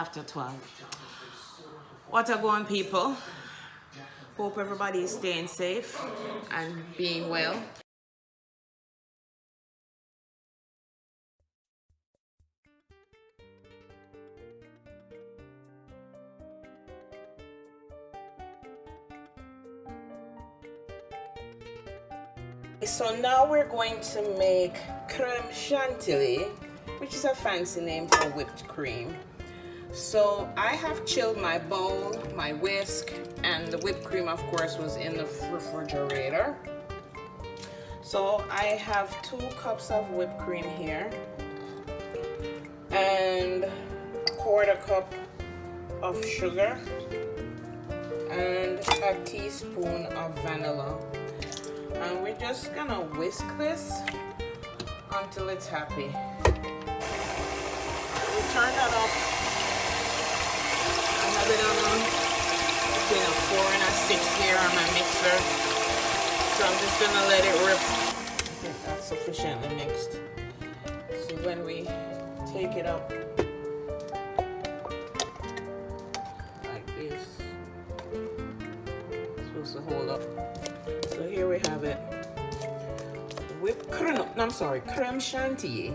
after 12. What are going, people? Hope everybody is staying safe and being well. So now we're going to make Creme Chantilly, which is a fancy name for whipped cream. So I have chilled my bowl, my whisk, and the whipped cream, of course, was in the refrigerator. So I have 2 cups of whipped cream here and a 1/4 cup of sugar and a teaspoon of vanilla. And we're just gonna whisk this until it's happy. We turn that up. I have it on between a 4 and a 6 here on my mixer. So I'm just gonna let it rip. I think that's sufficiently mixed. So when we take it up like this, it's supposed to hold up. So here we have it. Creme Chantilly.